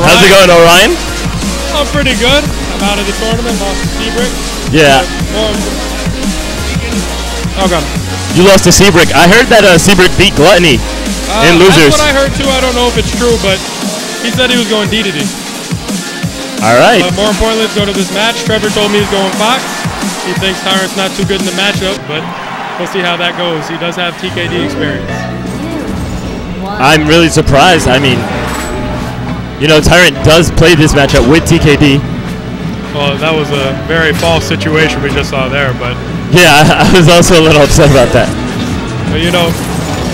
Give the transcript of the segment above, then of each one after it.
How's it going, Orion? Oh, pretty good. I'm out of the tournament, lost to Seabrick. Yeah. Oh, God. You lost to Seabrick. I heard that Seabrick beat Gluttony in losers. That's what I heard too. I don't know if it's true, but he said he was going D to D. All right. But more importantly, let's go to this match. Trevor told me he's going Fox. He thinks Tyrant's not too good in the matchup, but we'll see how that goes. He does have TKD experience. I'm really surprised. I mean, you know, Tyrant does play this matchup with TKD. Well, that was a very false situation we just saw there, but... Yeah, I was also a little upset about that. But, you know,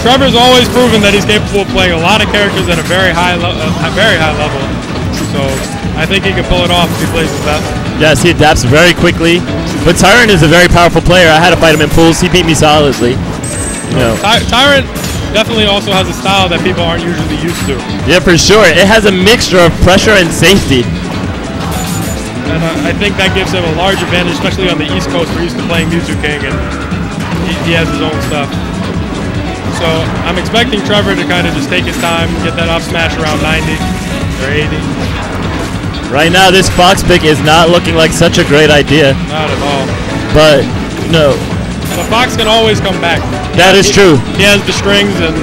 Trevor's always proven that he's capable of playing a lot of characters at a very high level. So, I think he can pull it off if he plays his best. Yes, he adapts very quickly. But Tyrant is a very powerful player. I had to fight him in pools. He beat me solidly. You know. Tyrant definitely also has a style that people aren't usually used to. Yeah, for sure. It has a mixture of pressure and safety. And I think that gives him a large advantage, especially on the East Coast. We're used to playing Mewtwo King, and he has his own stuff. So I'm expecting Trevor to kind of just take his time, get that up smash around 90 or 80. Right now, this Fox pick is not looking like such a great idea. Not at all. But, no. But Fox can always come back. That is true. He has the strings and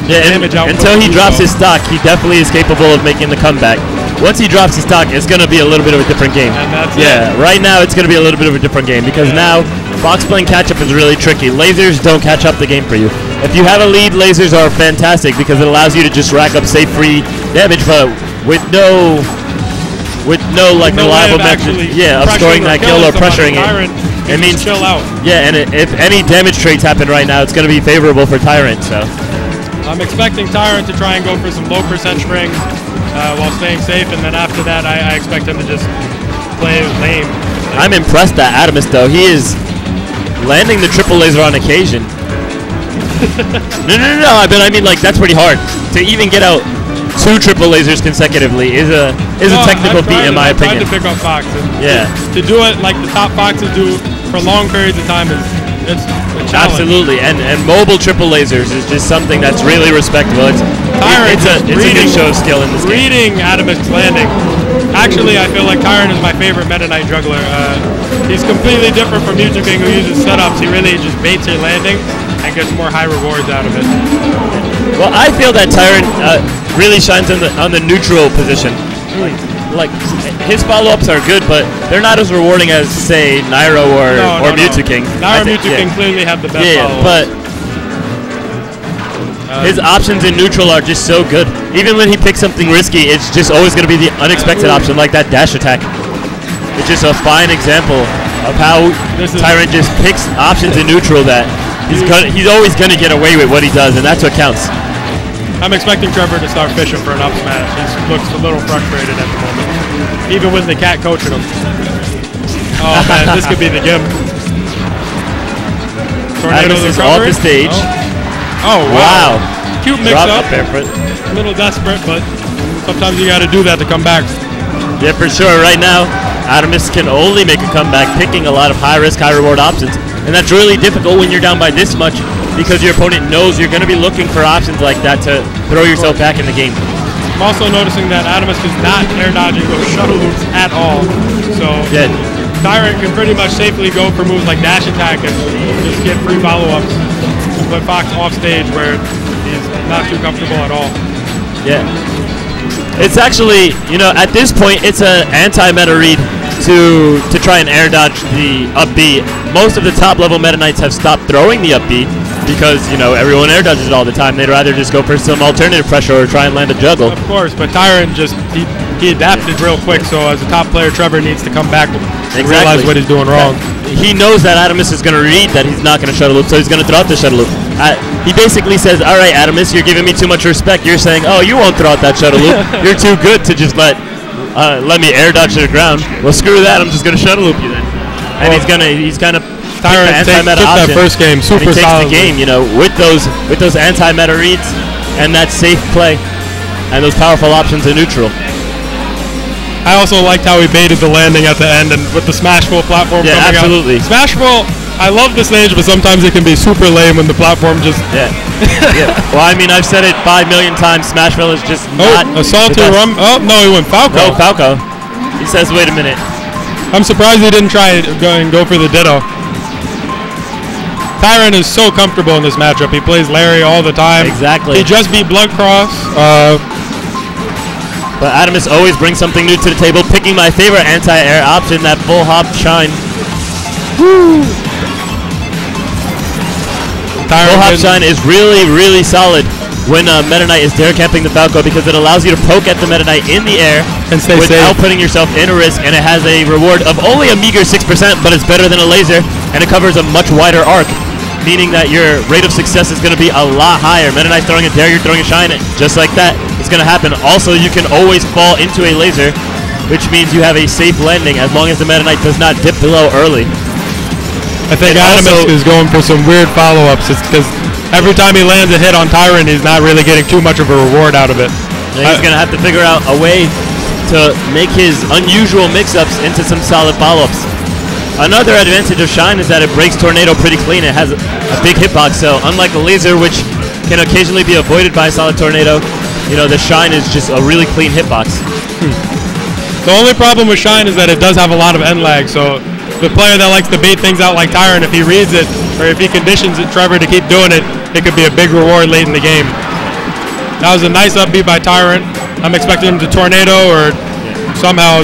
damage output. Until he drops his stock, he definitely is capable of making the comeback. Once he drops his stock, it's going to be a little bit of a different game. And that's right now it's going to be a little bit of a different game because now Fox playing catch-up is really tricky. Lasers don't catch up the game for you. If you have a lead, lasers are fantastic because it allows you to just rack up safe free damage, but with no like reliable method, of scoring that kill or pressuring it. It means chill out. Yeah, and if any damage trades happen right now, it's going to be favorable for Tyrant. So I'm expecting Tyrant to try and go for some low percent strings while staying safe, and then after that, I expect him to just play lame. I'm impressed at Atomsk though. He is landing the triple laser on occasion. No. But I mean, like, that's pretty hard to even get out 2 triple lasers consecutively is a technical feat in my opinion. I've tried to pick up Fox. Yeah. To do it like the top Foxes do for long periods of time it's a challenge. Absolutely, and mobile triple lasers is just something that's really respectable. It's a good show of skill in this game. Reading Atomsk's landing. Actually, I feel like Tyrant is my favorite Meta Knight juggler. He's completely different from Mewtwo King, who uses setups. He really just baits your landing and gets more high rewards out of it. Well, I feel that Tyrant really shines on the neutral position. Like his follow-ups are good, but they're not as rewarding as, say, Nairo or Mewtwo King. Nairo and Mewtwo King clearly have the best follow-ups. But his options in neutral are just so good. Even when he picks something risky, it's just always going to be the unexpected option, like that dash attack. It's just a fine example of how Tyrant just picks options in neutral that he's always going to get away with what he does, and that's what counts. I'm expecting Trevor to start fishing for an up smash. He looks a little frustrated at the moment, even with the cat coaching him. Oh man, this could be the gimp. Atomsk is off the stage. Oh wow. Cute mix-up. A little desperate, but sometimes you got to do that to come back. Yeah, for sure. Right now, Atomsk can only make a comeback picking a lot of high-risk, high-reward options. And that's really difficult when you're down by this much because your opponent knows you're going to be looking for options like that to throw yourself back in the game. I'm also noticing that Atomsk is not air dodging those shuttle loops at all. So Tyrant can pretty much safely go for moves like dash attack and just get free follow-ups and put Fox off stage where he's not too comfortable at all. Yeah. It's actually, you know, at this point, it's an anti-meta read to try and air dodge the up B. Most of the top level Meta Knights have stopped throwing the up B because, you know, everyone air dodges it all the time. They'd rather just go for some alternative pressure or try and land a juggle. Of course, but Tyrant just, he adapted real quick, so as a top player, Trevor needs to come back and realize what he's doing wrong. He knows that Atomsk is going to read that he's not going to shuttle loop, so he's going to throw out the shuttle loop. He basically says, all right, Atomsk, you're giving me too much respect. You're saying, oh, you won't throw out that shuttle loop. You're too good to just let me air dodge to the ground. Well, screw that. I'm just going to shuttle loop you then. And he's kind of Tyrant took that first game super solidly. He takes the game, you know, with those anti-meta reads and that safe play and those powerful options in neutral. I also liked how he baited the landing at the end and with the Smashful platform coming absolutely. out. Smashful I love the stage, but sometimes it can be super lame when the platform just... Yeah. Yeah. Well, I mean, I've said it 5 million times. Smashville is just not... Assault to Rum... Oh, no, he went Falco. No, Falco. He says, wait a minute. I'm surprised he didn't try and go for the Ditto. Tyrant is so comfortable in this matchup. He plays Larry all the time. Exactly. He just beat Blood Cross. But Atomsk always brings something new to the table, picking my favorite anti-air option, that full hop shine. Woo! Full hop shine is really, really solid when Meta Knight is dare camping the Falco, because it allows you to poke at the Meta Knight in the air and stay without safe. putting yourself in a risk, and it has a reward of only a meager 6%, but it's better than a laser, and it covers a much wider arc, meaning that your rate of success is going to be a lot higher. Meta Knight's throwing a dare, you're throwing a shine, just like that. It's going to happen. Also, you can always fall into a laser, which means you have a safe landing as long as the Meta Knight does not dip below early. I think Atomsk is going for some weird follow-ups. It's because every time he lands a hit on Tyrant, he's not really getting too much of a reward out of it. And he's going to have to figure out a way to make his unusual mix-ups into some solid follow-ups. Another advantage of Shine is that it breaks Tornado pretty clean. It has a big hitbox, so unlike a laser, which can occasionally be avoided by a solid Tornado, you know, the Shine is just a really clean hitbox. The only problem with Shine is that it does have a lot of end lag, so the player that likes to bait things out like Tyrant, if he reads it, or if he conditions it, Trevor, to keep doing it, it could be a big reward late in the game. That was a nice upbeat by Tyrant. I'm expecting him to Tornado, or somehow...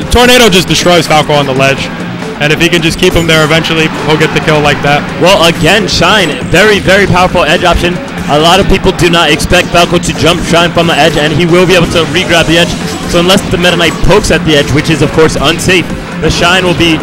Tornado just destroys Falco on the ledge. And if he can just keep him there, eventually he'll get the kill like that. Well, again, Shine, very, very powerful edge option. A lot of people do not expect Falco to jump Shine from the edge, and he will be able to re-grab the edge. So unless the Meta Knight pokes at the edge, which is, of course, unsafe, the Shine will be,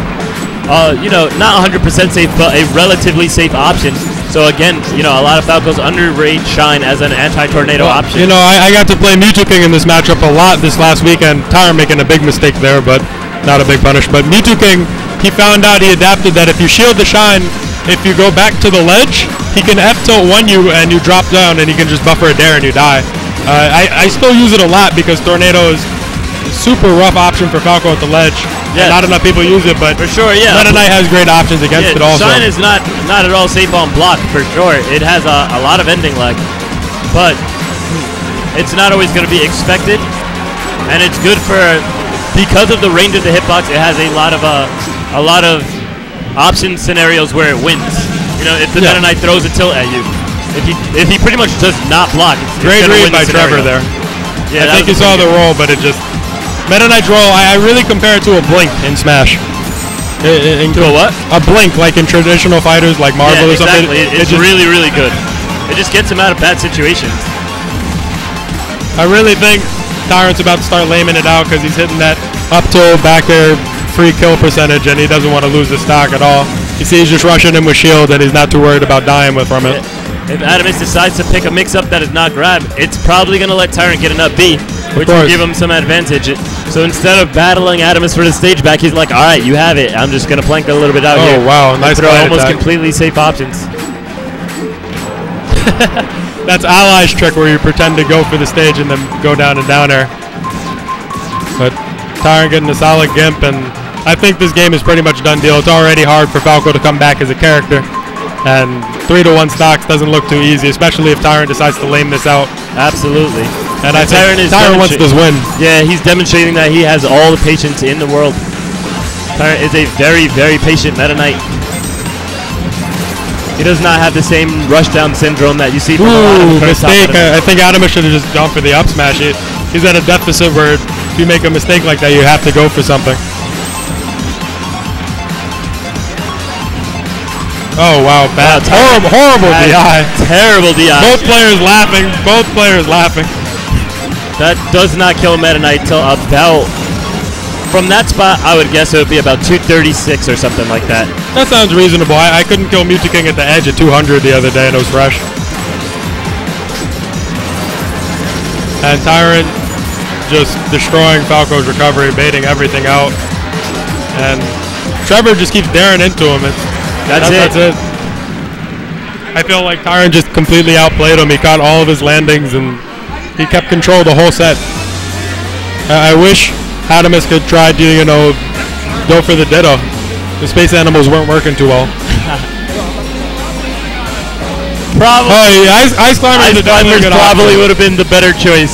you know, not 100% safe, but a relatively safe option. So again, you know, a lot of Falcos underrate Shine as an anti-tornado option. You know, I got to play Mewtwo King in this matchup a lot this last weekend. Tyrant making a big mistake there, but not a big punish. But Mewtwo King, he found out, he adapted that if you shield the Shine, if you go back to the ledge, he can F-tilt one you and you drop down and he can just buffer a dare and you die. I still use it a lot because Tornado is a super rough option for Falco at the ledge. Yeah. Not enough people use it, but for sure, yeah. Meta Knight has great options against it also. Shine is not at all safe on block, for sure. It has a lot of ending lag, but it's not always going to be expected, and it's good for, because of the range of the hitbox, it has a lot of option scenarios where it wins. You know, if the Meta Knight throws a tilt at you, if he pretty much does not block, great read by Trevor there. Yeah, I think you saw the roll, but it just... Meta Knight's roll, I really compare it to a blink in Smash. To a what? A blink, like in traditional fighters like Marvel or something. It's really, really good. It just gets him out of bad situations. I really think Tyrant's about to start laming it out because he's hitting that up tilt, back air, free kill percentage, and he doesn't want to lose the stock at all. You see he's just rushing him with shield, and he's not too worried about dying from it. If Atomsk decides to pick a mix-up that is not grab, it's probably going to let Tyrant get an up B, which will give him some advantage. So instead of battling Atomsk for the stage back, he's like, all right, you have it. I'm just going to plank a little bit out here. Oh, wow. Nice throw almost completely safe options. That's Ally's trick where you pretend to go for the stage and then go down and down air. But Tyrant getting a solid gimp, and I think this game is pretty much done deal. It's already hard for Falco to come back as a character. And 3-to-1 stocks doesn't look too easy, especially if Tyrant decides to lame this out. Absolutely. And I think Tyrant wants this win. Yeah, he's demonstrating that he has all the patience in the world. Tyrant is a very, very patient Meta Knight. He does not have the same rushdown syndrome that you see from a lot of the mistake. I think Atomsk should have just gone for the up smash. He's at a deficit where if you make a mistake like that, you have to go for something. Oh, wow. Bad. Horrible DI. Terrible DI. Both players laughing. Both players laughing. That does not kill Meta Knight till about... From that spot, I would guess it would be about 236 or something like that. That sounds reasonable. I couldn't kill Mewtwo King at the edge at 200 the other day, and it was fresh. And Tyrant just destroying Falco's recovery, baiting everything out. And Trevor just keeps daring into him. That's it. I feel like Tyrant just completely outplayed him. He caught all of his landings, and he kept control the whole set. I wish Atomsk could try to, you know, go for the Ditto. The space animals weren't working too well. Probably. Ice Climbers Ice Climbers probably would have been the better choice.